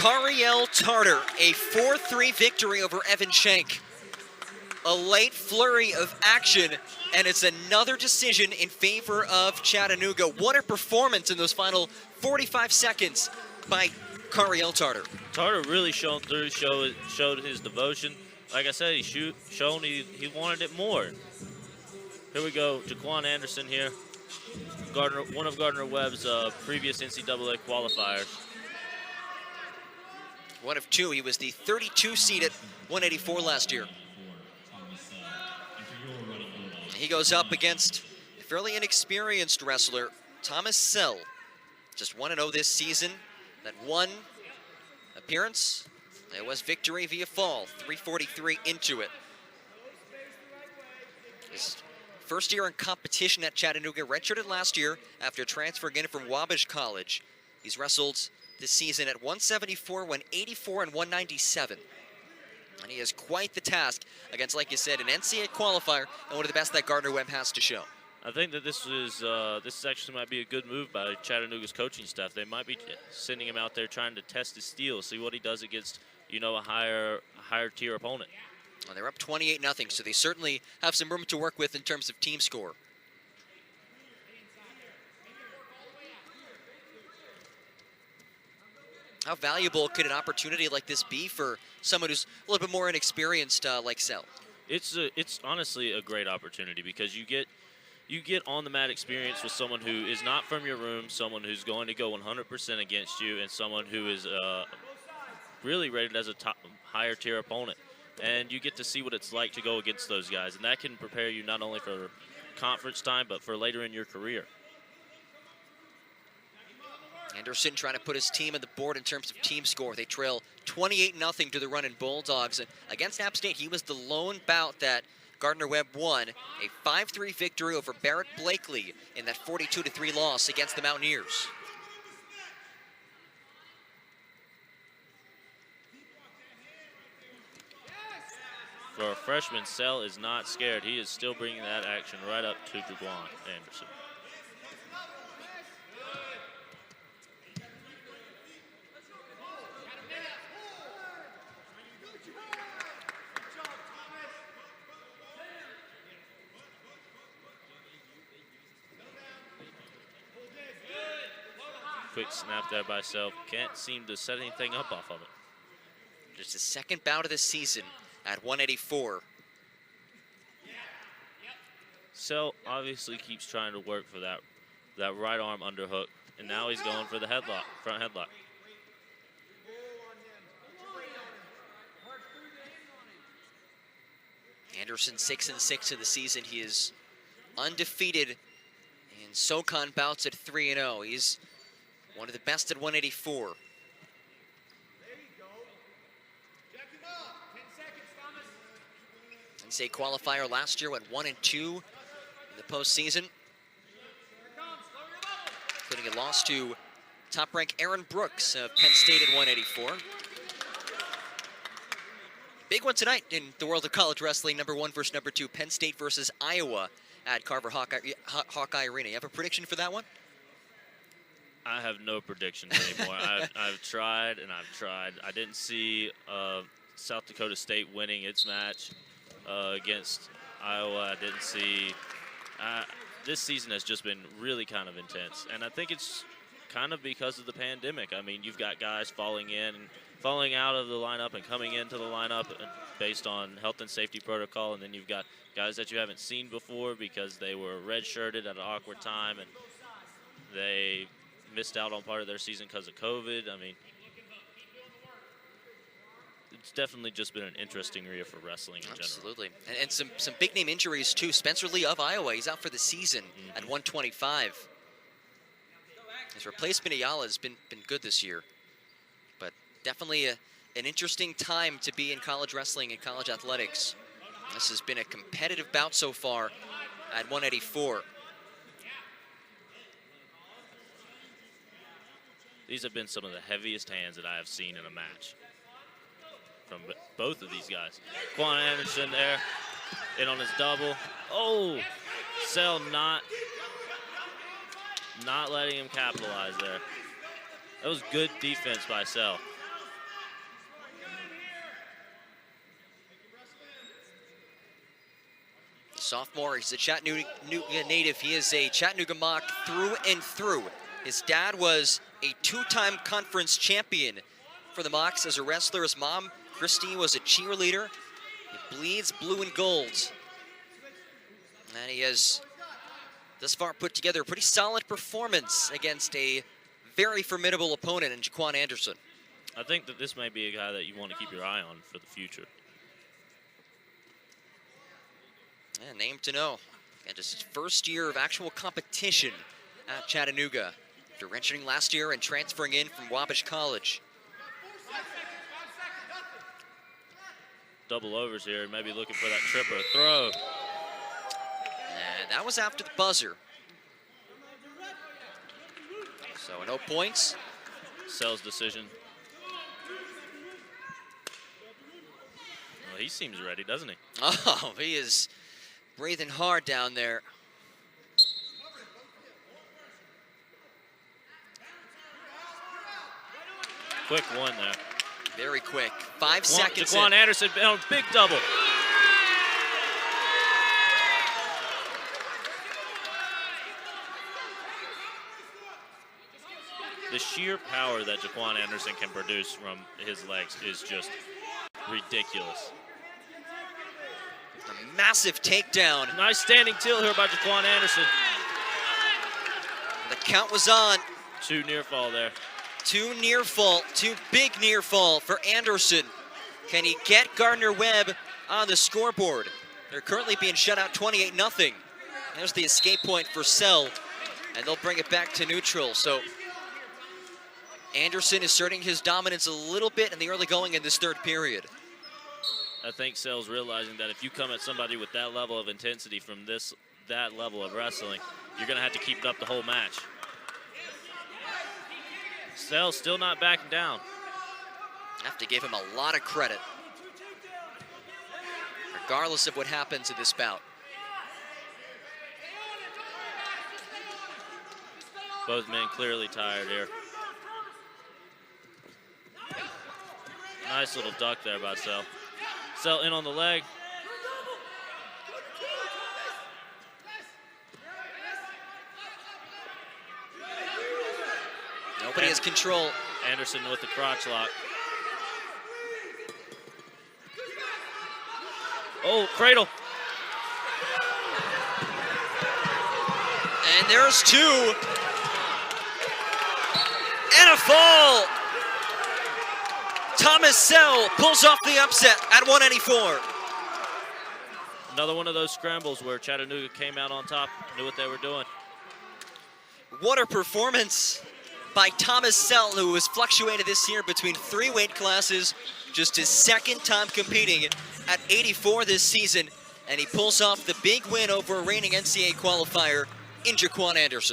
Cariel Tartar, a 4-3 victory over Evan Shank. A late flurry of action, and it's another decision in favor of Chattanooga. What a performance in those final 45 seconds by Cariel Tartar. Tartar really showed through, showed his devotion. Like I said, he wanted it more. Here we go, Jaquan Anderson here, one of Gardner Webb's previous NCAA qualifiers. One of two. He was the 32 seed at 184 last year. He goes up against a fairly inexperienced wrestler, Thomas Sell. Just 1-0 this season. That one appearance, it was victory via fall, 3:43 into it. His first year in competition at Chattanooga, redshirted last year after transferring in from Wabash College. He's wrestled this season at 174, 184, and 197. And he has quite the task against, like you said, an NCAA qualifier and one of the best that Gardner Webb has to show. I think that this actually might be a good move by Chattanooga's coaching staff. They might be sending him out there trying to test his steel, see what he does against, a higher tier opponent. Well, they're up 28-0, so they certainly have some room to work with in terms of team score. How valuable could an opportunity like this be for someone who's a little bit more inexperienced like Sell? It's honestly a great opportunity because you get on the mat experience with someone who is not from your room, someone who's going to go 100% against you, and someone who is really rated as a higher tier opponent. And you get to see what it's like to go against those guys, and that can prepare you not only for conference time but for later in your career. Anderson trying to put his team on the board in terms of team score. They trail 28-0 to the Runnin' Bulldogs. And against App State, he was the lone bout that Gardner Webb won. A 5-3 victory over Barrett Blakely in that 42-3 loss against the Mountaineers. For a freshman, Sell is not scared. He is still bringing that action right up to Jaquan Anderson. Quick snap there by Sell. Can't seem to set anything up off of it. Just his second bout of the season at 184. Sell obviously keeps trying to work for that right arm underhook, and now he's going for the headlock, front headlock. Anderson 6-6 in the season. He is undefeated in SoCon bouts at 3-0. He's one of the best at 184. NCAA qualifier last year went 1-2 in the postseason, including a loss to top-ranked Aaron Brooks of Penn State at 184. Big one tonight in the world of college wrestling, number 1 versus number 2, Penn State versus Iowa at Carver Hawkeye Arena. You have a prediction for that one? I have no predictions anymore. I've tried and I've tried. I didn't see South Dakota State winning its match against Iowa. I didn't see. This season has just been really kind of intense, and I think it's kind of because of the pandemic. I mean, you've got guys falling out of the lineup and coming into the lineup based on health and safety protocol, and then you've got guys that you haven't seen before because they were redshirted at an awkward time and they missed out on part of their season because of COVID. I mean, it's definitely just been an interesting year for wrestling in general. Absolutely. And some big name injuries too. Spencer Lee of Iowa, he's out for the season at 125. His replacement Ayala has been good this year. But definitely an interesting time to be in college wrestling and college athletics. This has been a competitive bout so far at 184. These have been some of the heaviest hands that I have seen in a match from both of these guys. Quan Anderson there, in on his double. Oh, Sell not letting him capitalize there. That was good defense by Sell. Sophomore, he's a Chattanooga native. He is a Chattanooga Mock through and through. His dad was a two-time conference champion for the Mocks as a wrestler. His mom, Christine, was a cheerleader. He bleeds blue and gold. And he has thus far put together a pretty solid performance against a very formidable opponent in Jaquan Anderson. I think that this may be a guy that you want to keep your eye on for the future. Yeah, name to know. And just his first year of actual competition at Chattanooga after redshirting last year and transferring in from Wabash College. Double overs here, maybe looking for that trip or a throw. And that was after the buzzer. So no points. Sell's decision. Well, he seems ready, doesn't he? Oh, he is breathing hard down there. Quick one there. Very quick. 5 seconds. Jaquan Anderson on a big double. The sheer power that Jaquan Anderson can produce from his legs is just ridiculous. A massive takedown. Nice standing till here by Jaquan Anderson. The count was on. 2 near fall there. 2 near fall, 2 big near fall for Anderson. Can he get Gardner-Webb on the scoreboard? They're currently being shut out 28-0. There's the escape point for Sell, and they'll bring it back to neutral. So Anderson asserting his dominance a little bit in the early going in this third period. I think Sell's realizing that if you come at somebody with that level of intensity from that level of wrestling, you're going to have to keep it up the whole match. Sell still not backing down. Have to give him a lot of credit, regardless of what happens in this bout. Both men clearly tired here. Nice little duck there by Sell. Sell in on the leg. Nobody has control. Anderson with the crotch lock. Oh, cradle. And there's 2. And a fall. Thomas Sell pulls off the upset at 194. Another one of those scrambles where Chattanooga came out on top, knew what they were doing. What a performance by Thomas Sell, who has fluctuated this year between 3 weight classes, just his second time competing at 84 this season, and he pulls off the big win over a reigning NCAA qualifier in Jaquan Anderson.